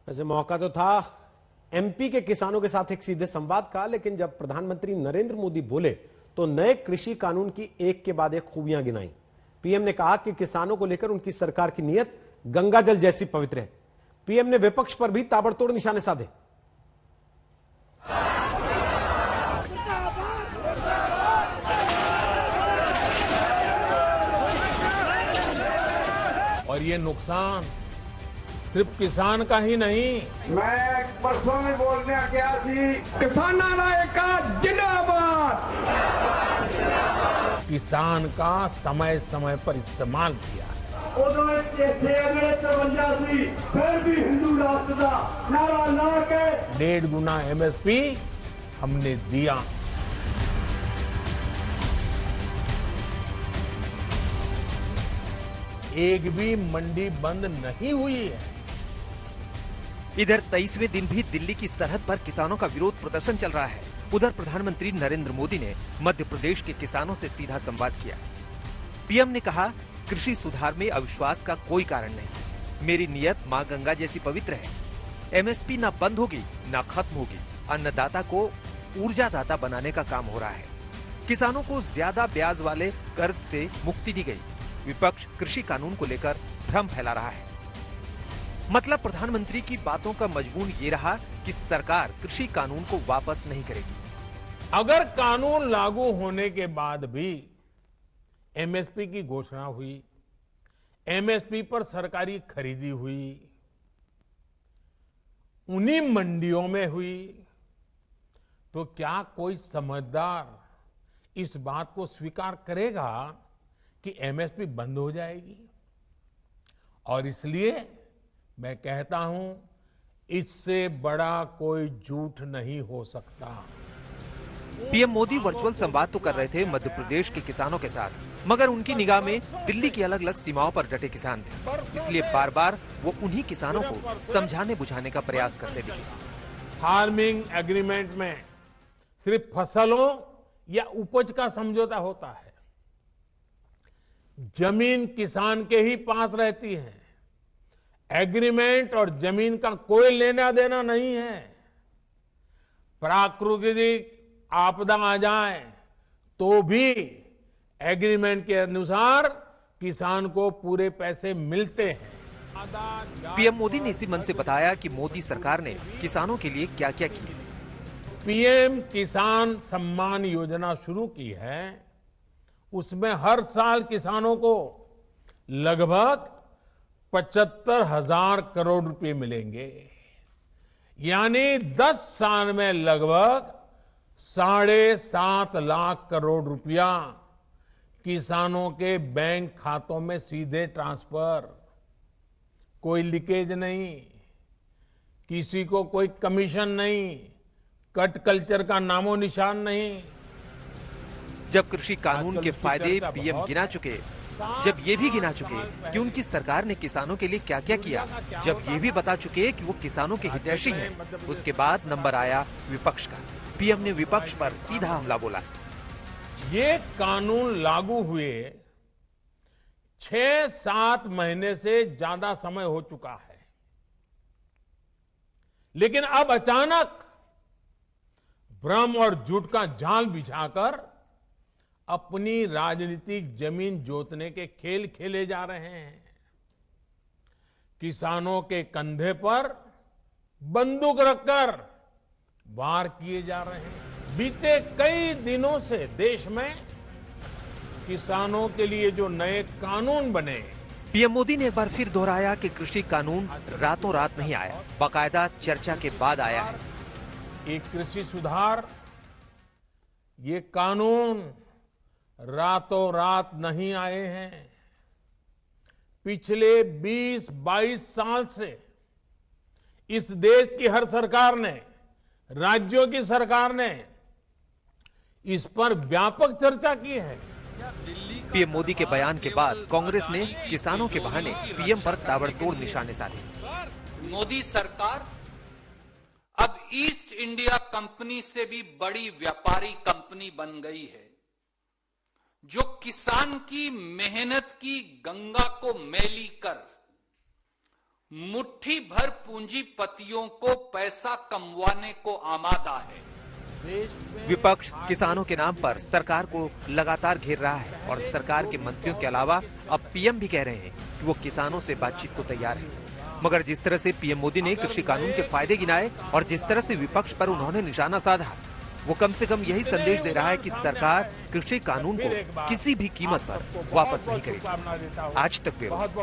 वैसे मौका तो था एमपी के किसानों के साथ एक सीधे संवाद का, लेकिन जब प्रधानमंत्री नरेंद्र मोदी बोले तो नए कृषि कानून की एक के बाद एक खूबियां गिनाई। पीएम ने कहा कि किसानों को लेकर उनकी सरकार की नीयत गंगा जल जैसी पवित्र है। पीएम ने विपक्ष पर भी ताबड़तोड़ निशाने साधे। और ये नुकसान सिर्फ किसान का ही नहीं। मैं परसों भी बोलने गया सी किसाना का जिंदाबाद। किसान का समय समय पर इस्तेमाल किया है। उदों जैसे अगले 53 सी फिर भी हिंदू राष्ट्र का नारा ला के 1.5 गुना एमएसपी हमने दिया। एक भी मंडी बंद नहीं हुई है। इधर 23वें दिन भी दिल्ली की सरहद पर किसानों का विरोध प्रदर्शन चल रहा है। उधर प्रधानमंत्री नरेंद्र मोदी ने मध्य प्रदेश के किसानों से सीधा संवाद किया। पीएम ने कहा, कृषि सुधार में अविश्वास का कोई कारण नहीं। मेरी नियत मां गंगा जैसी पवित्र है। एमएसपी ना बंद होगी ना खत्म होगी। अन्नदाता को ऊर्जादाता बनाने का काम हो रहा है। किसानों को ज्यादा ब्याज वाले कर्ज से मुक्ति दी गई। विपक्ष कृषि कानून को लेकर भ्रम फैला रहा है। मतलब प्रधानमंत्री की बातों का मजमून ये रहा कि सरकार कृषि कानून को वापस नहीं करेगी। अगर कानून लागू होने के बाद भी एमएसपी की घोषणा हुई, एमएसपी पर सरकारी खरीदी हुई, उन्हीं मंडियों में हुई, तो क्या कोई समझदार इस बात को स्वीकार करेगा कि एमएसपी बंद हो जाएगी? और इसलिए मैं कहता हूं, इससे बड़ा कोई झूठ नहीं हो सकता। पीएम मोदी वर्चुअल संवाद तो कर रहे थे मध्य प्रदेश के किसानों के साथ, मगर उनकी निगाह में दिल्ली की अलग अलग सीमाओं पर डटे किसान थे। इसलिए बार बार वो उन्हीं किसानों को समझाने बुझाने का प्रयास करते दिखे। फार्मिंग एग्रीमेंट में सिर्फ फसलों या उपज का समझौता होता है। जमीन किसान के ही पास रहती है। एग्रीमेंट और जमीन का कोई लेना देना नहीं है। प्राकृतिक आपदा आ जाए तो भी एग्रीमेंट के अनुसार किसान को पूरे पैसे मिलते हैं। पीएम मोदी ने इसी मन से बताया कि मोदी सरकार ने किसानों के लिए क्या क्या किया। पीएम किसान सम्मान योजना शुरू की है। उसमें हर साल किसानों को लगभग 75,000 करोड़ रुपए मिलेंगे। यानी 10 साल में लगभग 7.5 लाख करोड़ रुपया किसानों के बैंक खातों में सीधे ट्रांसफर। कोई लीकेज नहीं, किसी को कोई कमीशन नहीं, कट कल्चर का नामो निशान नहीं। जब कृषि कानून के फायदे पीएम गिना चुके, जब ये भी गिना चुके कि उनकी सरकार ने किसानों के लिए क्या क्या किया, जब ये भी बता चुके कि वो किसानों के हितैषी हैं, उसके बाद नंबर आया विपक्ष का। पीएम ने विपक्ष पर सीधा हमला बोला। ये कानून लागू हुए 6-7 महीने से ज्यादा समय हो चुका है, लेकिन अब अचानक भ्रम और झूठ का जाल बिछाकर अपनी राजनीतिक जमीन जोतने के खेल खेले जा रहे हैं। किसानों के कंधे पर बंदूक रखकर वार किए जा रहे हैं। बीते कई दिनों से देश में किसानों के लिए जो नए कानून बने, पीएम मोदी ने एक बार फिर दोहराया कि कृषि कानून रातों रात नहीं आया, बाकायदा चर्चा के बाद आया है। ये कृषि सुधार, ये कानून रातों रात नहीं आए हैं। पिछले 20-22 साल से इस देश की हर सरकार ने, राज्यों की सरकार ने इस पर व्यापक चर्चा की है। पीएम मोदी के बयान के बाद कांग्रेस ने किसानों के बहाने पीएम पर ताबड़तोड़ निशाने साधे। मोदी सरकार अब ईस्ट इंडिया कंपनी से भी बड़ी व्यापारी कंपनी बन गई है, जो किसान की मेहनत की गंगा को मैली कर मुट्ठी भर पूंजीपतियों को पैसा कमवाने को आमादा है। विपक्ष किसानों के नाम पर सरकार को लगातार घेर रहा है और सरकार के मंत्रियों के अलावा अब पीएम भी कह रहे हैं कि वो किसानों से बातचीत को तैयार है। मगर जिस तरह से पीएम मोदी ने कृषि कानून के फायदे गिनाए और जिस तरह से विपक्ष पर उन्होंने निशाना साधा, वो कम से कम यही संदेश दे रहा है कि सरकार कृषि कानून को किसी भी कीमत पर वापस नहीं करेगी। आज तक ब्यूरो।